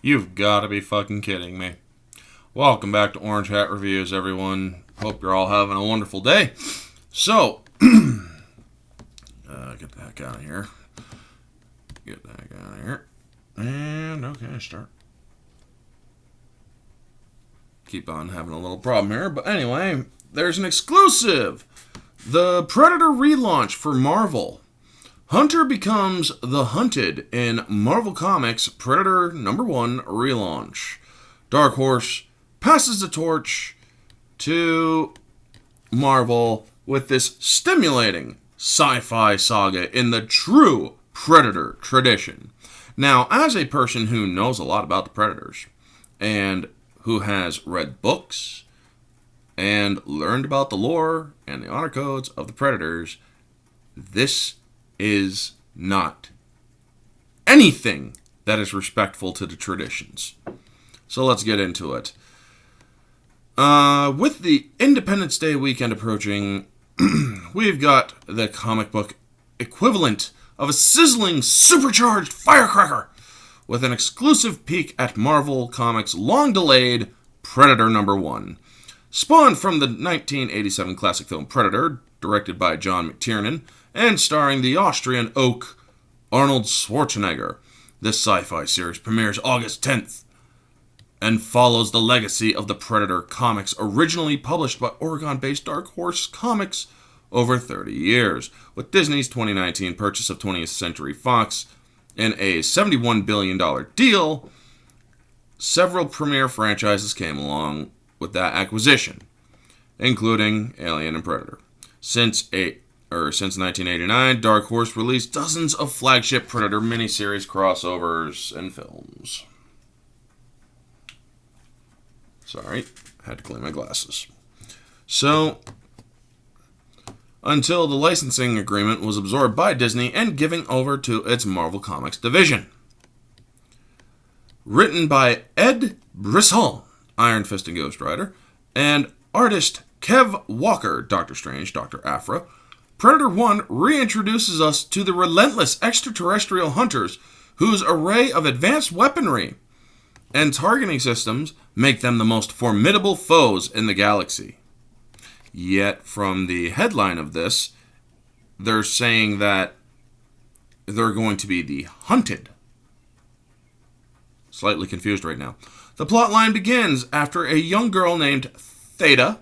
You've got to be fucking kidding me. Welcome back to Orange Hat Reviews, everyone. Hope you're all having a wonderful day. So, get the heck out of here. Get the heck out of here. And, okay, start. Keep on having a little problem here. But anyway, there's an exclusive. The Predator relaunch for Marvel. Hunter becomes the hunted in Marvel Comics Predator #1 relaunch. Dark Horse passes the torch to Marvel with this stimulating sci-fi saga in the true Predator tradition. Now, as a person who knows a lot about the Predators and who has read books and learned about the lore and the honor codes of the Predators, this is not anything that is respectful to the traditions. So let's get into it. With the Independence Day weekend approaching, we've got the comic book equivalent of a sizzling, supercharged firecracker with an exclusive peek at Marvel Comics' long-delayed Predator #1. Spawned from the 1987 classic film Predator, directed by John McTiernan, and starring the Austrian oak Arnold Schwarzenegger. This sci-fi series premieres August 10th and follows the legacy of the Predator comics originally published by Oregon-based Dark Horse Comics over 30 years, with Disney's 2019 purchase of 20th Century Fox in a $71 billion deal. Several premier franchises came along with that acquisition, including Alien and Predator. Since 1989, Dark Horse released dozens of flagship Predator miniseries, crossovers, and films. Sorry, had to clean my glasses. So, until the licensing agreement was absorbed by Disney and given over to its Marvel Comics division. Written by Ed Brisson, Iron Fist and Ghost Rider, and artist Kev Walker, Doctor Strange, Dr. Aphra, Predator 1 reintroduces us to the relentless extraterrestrial hunters whose array of advanced weaponry and targeting systems make them the most formidable foes in the galaxy. Yet, from the headline of this, they're saying that they're going to be the hunted. Slightly confused right now. The plotline begins after a young girl named Theta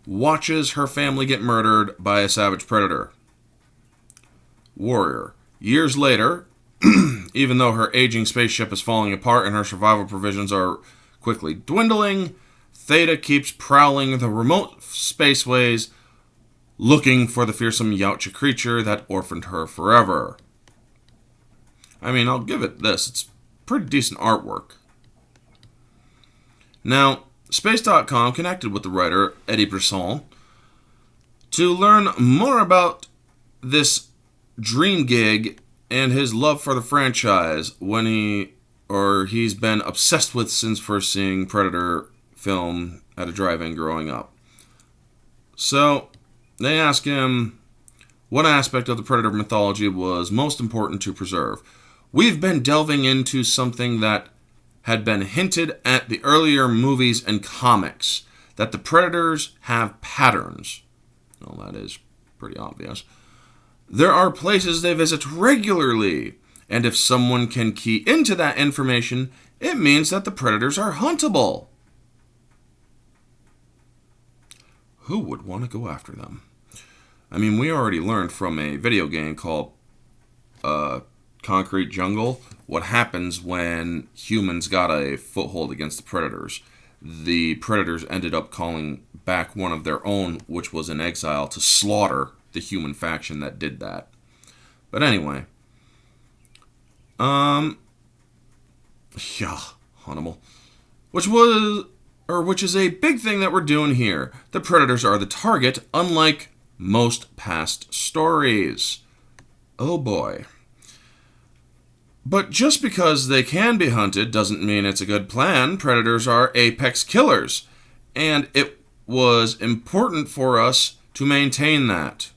watches her family get murdered by a savage predator warrior. Years later, even though her aging spaceship is falling apart and her survival provisions are quickly dwindling, Theta keeps prowling the remote spaceways, looking for the fearsome Yautja creature that orphaned her forever. I mean, I'll give it this. It's pretty decent artwork. Now, Space.com connected with the writer, Eddie Brisson, to learn more about this dream gig and his love for the franchise he's been obsessed with since first seeing Predator film at a drive-in growing up. So, they ask him what aspect of the Predator mythology was most important to preserve. We've been delving into something that had been hinted at the earlier movies and comics, that the Predators have patterns. Well, that is pretty obvious. There are places they visit regularly, and if someone can key into that information, it means that the Predators are huntable. Who would want to go after them? I mean, we already learned from a video game called Concrete Jungle what happens when humans got a foothold against the Predators. The Predators ended up calling back one of their own, which was in exile, to slaughter the human faction that did that. But anyway, huntable. Which is a big thing that we're doing here. The Predators are the target, unlike most past stories. Oh boy. But just because they can be hunted doesn't mean it's a good plan. Predators are apex killers, and it was important for us to maintain that.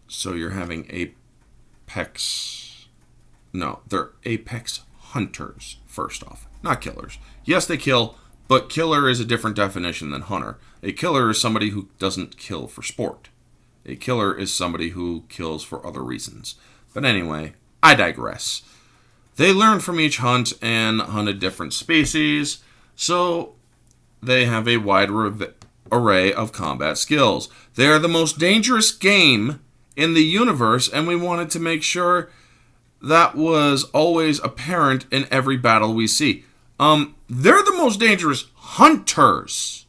So you're having apex No, they're apex hunters, first off. Not killers. Yes, they kill, but killer is a different definition than hunter. A killer is somebody who doesn't kill for sport. A killer is somebody who kills for other reasons. But anyway, I digress. They learned from each hunt and hunted different species, so they have a wide array of combat skills. They are the most dangerous game in the universe, and we wanted to make sure that was always apparent in every battle we see. They're the most dangerous hunters.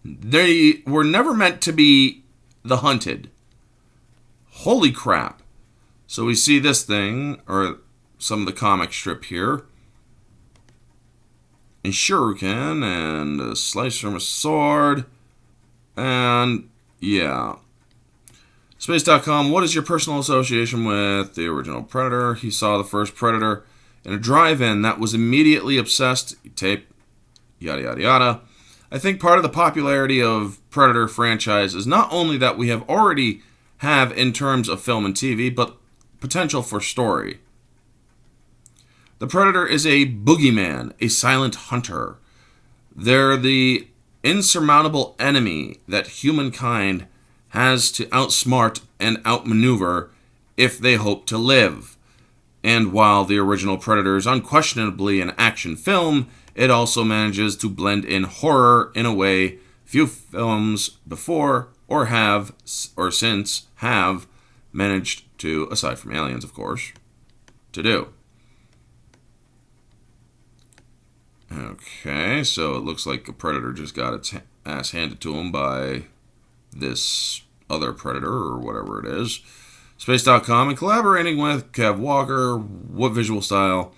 They were never meant to be the hunted. Holy crap. So we see this thing, or some of the comic strip here. A shuriken and a slice from a sword. And yeah. Space.com, what is your personal association with the original Predator? He saw the first Predator in a drive-in that was immediately obsessed. Tape, yada yada yada. I think part of the popularity of Predator franchise is not only that we already have in terms of film and TV, but potential for story. The Predator is a boogeyman, a silent hunter. They're the insurmountable enemy that humankind has to outsmart and outmaneuver if they hope to live. And while the original Predator is unquestionably an action film, it also manages to blend in horror in a way few films before or since have managed to, aside from Aliens, of course, to do. Okay, so it looks like a Predator just got its ass handed to him by this other Predator, or whatever it is. Space.com, and collaborating with Kev Walker. What visual style?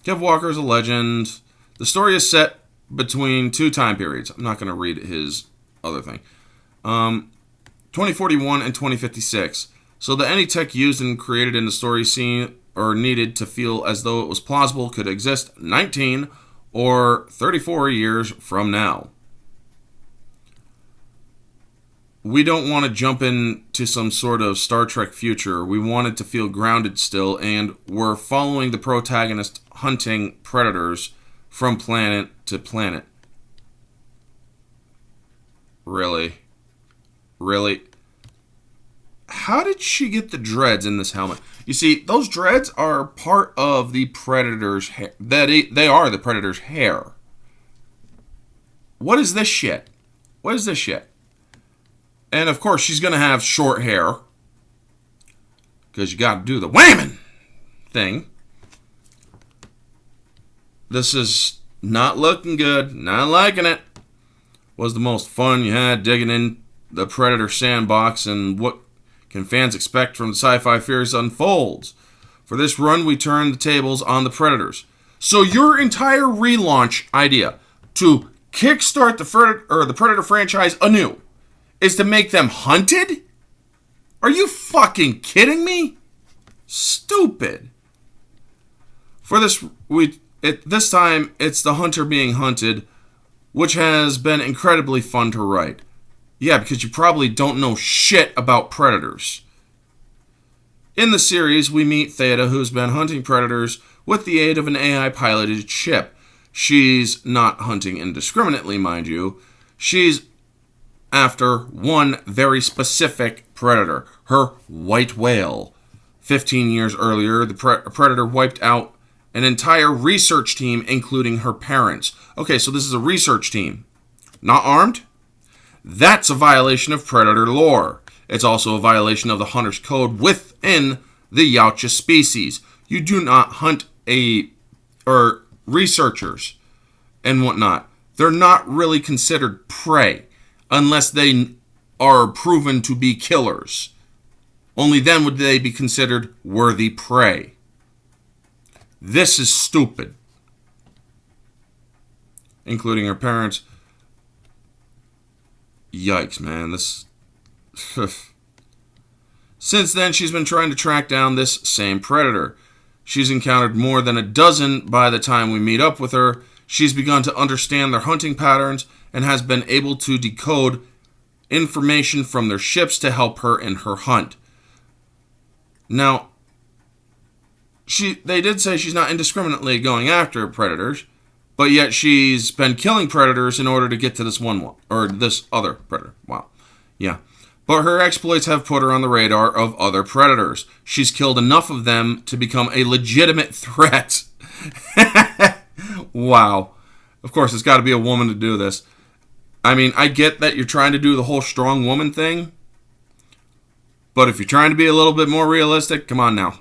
Kev Walker is a legend. The story is set between two time periods. I'm not going to read his other thing. 2041 and 2056. So that any tech used and created in the story scene or needed to feel as though it was plausible could exist 19 or 34 years from now. We don't want to jump into some sort of Star Trek future. We want it to feel grounded still, and we're following the protagonist hunting predators from planet to planet. Really? Really? How did she get the dreads in this helmet? You see, those dreads are part of the Predator's hair. They are the Predator's hair. What is this shit? What is this shit? And of course, she's going to have short hair. Because you got to do the whamming thing. This is not looking good. Not liking it. Was the most fun you had digging in the Predator sandbox, and what can fans expect from the sci-fi fears unfolds? For this run, we turn the tables on the Predators. So your entire relaunch idea to kickstart the Predator franchise anew is to make them hunted? Are you fucking kidding me? Stupid. For this, this time it's the hunter being hunted, which has been incredibly fun to write. Yeah, because you probably don't know shit about predators. In the series, we meet Theta, who's been hunting predators with the aid of an AI-piloted ship. She's not hunting indiscriminately, mind you. She's after one very specific predator, her white whale. 15 years earlier, the predator wiped out an entire research team, including her parents. Okay, so this is a research team. Not armed? That's a violation of predator lore. It's also a violation of the hunter's code within the Yautja species. You do not hunt researchers and whatnot. They're not really considered prey unless they are proven to be killers. Only then would they be considered worthy prey. This is stupid. Including her parents. Yikes, man. This. Since then, she's been trying to track down this same predator. She's encountered more than a dozen by the time we meet up with her. She's begun to understand their hunting patterns and has been able to decode information from their ships to help her in her hunt. Now, they did say she's not indiscriminately going after predators, but yet she's been killing predators in order to get to this this other predator. Wow. Yeah. But her exploits have put her on the radar of other predators. She's killed enough of them to become a legitimate threat. Wow. Of course, it's got to be a woman to do this. I mean, I get that you're trying to do the whole strong woman thing, but if you're trying to be a little bit more realistic, come on now.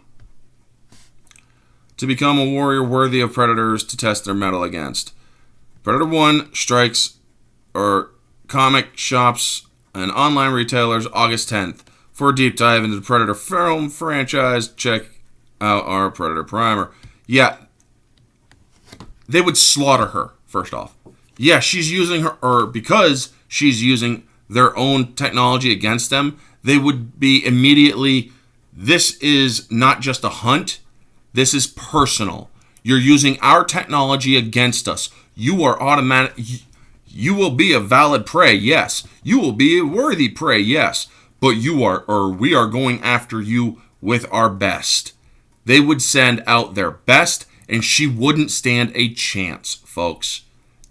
To become a warrior worthy of predators to test their mettle against. Predator 1 strikes comic shops and online retailers August 10th. For a deep dive into the Predator film franchise, check out our Predator Primer. Yeah, they would slaughter her, first off. Yeah, she's using her, or because she's using their own technology against them, they would be immediately, this is not just a hunt, this is personal. You're using our technology against us. You are automatic. You will be a valid prey, yes. You will be a worthy prey, yes. But we are going after you with our best. They would send out their best, and she wouldn't stand a chance, folks.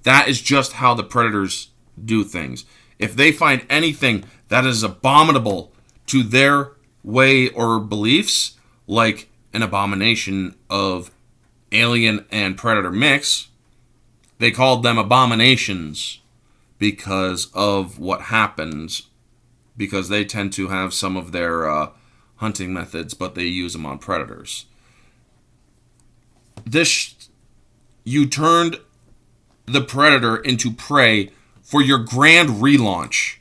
That is just how the predators do things. If they find anything that is abominable to their way or beliefs, like an abomination of alien and predator mix, they called them abominations because of what happens, because they tend to have some of their hunting methods, but they use them on predators. You turned the predator into prey for your grand relaunch.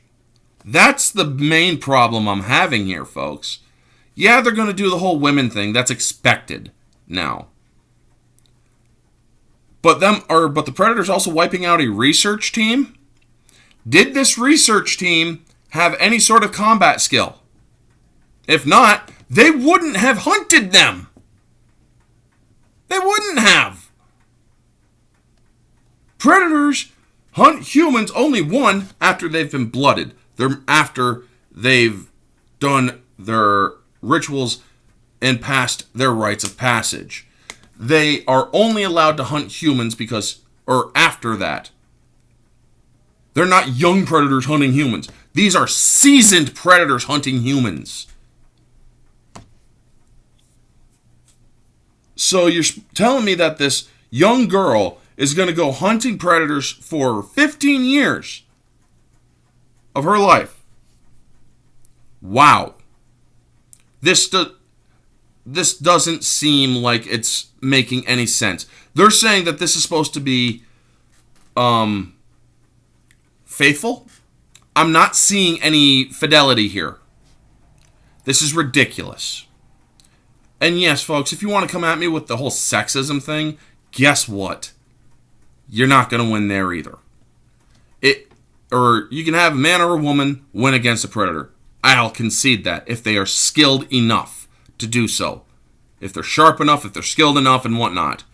That's the main problem I'm having here, folks. Yeah, they're going to do the whole women thing. That's expected now. But the Predator's also wiping out a research team? Did this research team have any sort of combat skill? If not, they wouldn't have hunted them. They wouldn't have. Predators hunt humans only after they've been blooded. After they've done their rituals and passed their rites of passage. They are only allowed to hunt humans after that. They're not young predators hunting humans. These are seasoned predators hunting humans. So you're telling me that this young girl is going to go hunting predators for 15 years of her life? Wow. This doesn't seem like it's making any sense. They're saying that this is supposed to be faithful. I'm not seeing any fidelity here. This is ridiculous. And yes, folks, if you want to come at me with the whole sexism thing, guess what? You're not going to win there either. Or you can have a man or a woman win against a predator. I'll concede that if they are skilled enough to do so. If they're sharp enough, if they're skilled enough, and whatnot.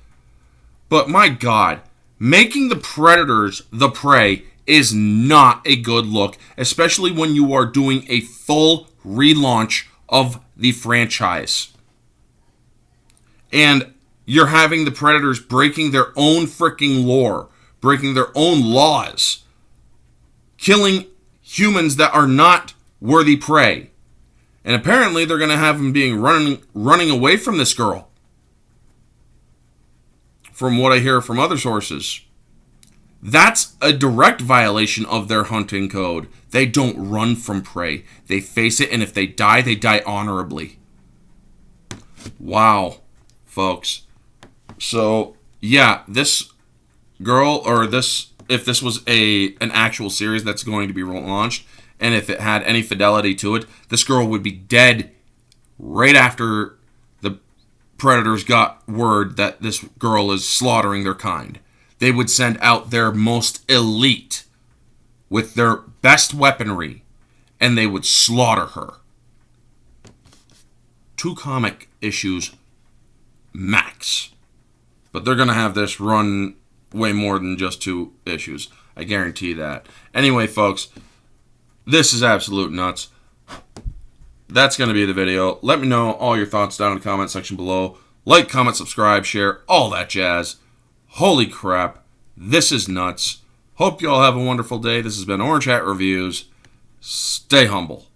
But my God, making the predators the prey is not a good look, especially when you are doing a full relaunch of the franchise. And you're having the predators breaking their own freaking lore, breaking their own laws, killing humans that are not worthy prey. And apparently they're going to have them running away from this girl. From what I hear from other sources. That's a direct violation of their hunting code. They don't run from prey. They face it, and if they die honorably. Wow, folks. So, yeah, this girl, if this was an actual series that's going to be launched, and if it had any fidelity to it, this girl would be dead right after the predators got word that this girl is slaughtering their kind. They would send out their most elite with their best weaponry, and they would slaughter her. 2 comic issues max. But they're going to have this run way more than just 2 issues. I guarantee that. Anyway, folks, this is absolute nuts. That's going to be the video. Let me know all your thoughts down in the comment section below. Like, comment, subscribe, share, all that jazz. Holy crap. This is nuts. Hope you all have a wonderful day. This has been Orange Hat Reviews. Stay humble.